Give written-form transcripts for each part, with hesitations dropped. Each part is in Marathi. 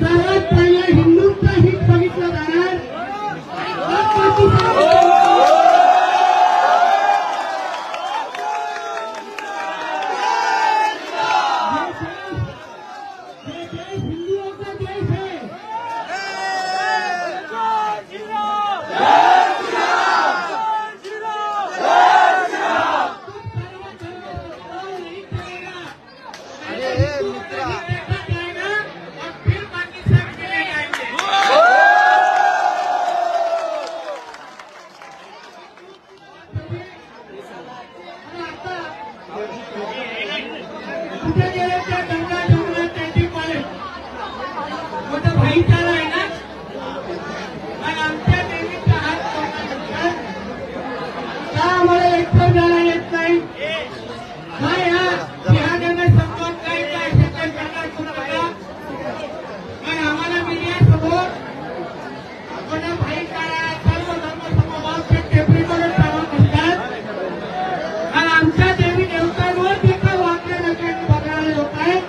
सर्वात पहिले हिंदूंचा हित बघितलं जाणार। हिंदुओं का देश है। कुठे गेले त्या गंगा जमुना त्यांची पाले मोठा भाईचारा आहे ना। आणि आमच्या देवीचा हात का आम्हाला एकटं जायला येत नाही? काय हा सिंहाने संपर्क काय काय शेतकरी करणार कुणाला? पण आम्हाला मीडियासमोर मोठा भाईचारा सर्व धर्म समभाव टेपरी करून सांगत असतात। आणि आमच्या देवी देवतांवर देखील वाकले नकळत बघणारे लोक आहेत।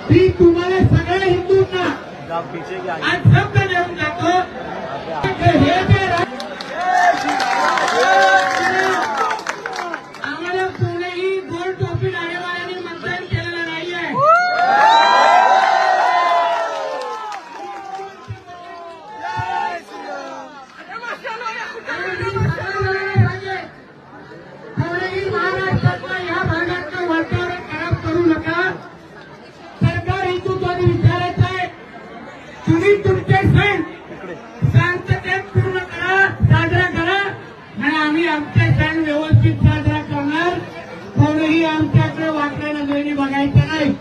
मी तुम्हाला सगळ्या हिंदूंना आज शब्द देऊन जातो, हे जे आम्हाला कोणीही गोल टोपी लाडेवाल्यांनी मतदान केलेलं नाहीये। कोणीही महाराष्ट्रातल्या ह्या भागातलं वातावरण खराब करू नका। सरकार हिंदुत्वाने विचारायचं आहे, तुम्ही तुमचे सण शांततेत पूर्ण करा, साजरा करा आणि आम्ही आमचे सण व्यवस्थित साजरा करणार। कोणीही आमच्याकडे वाकड्या नजरेने बघायचं नाही।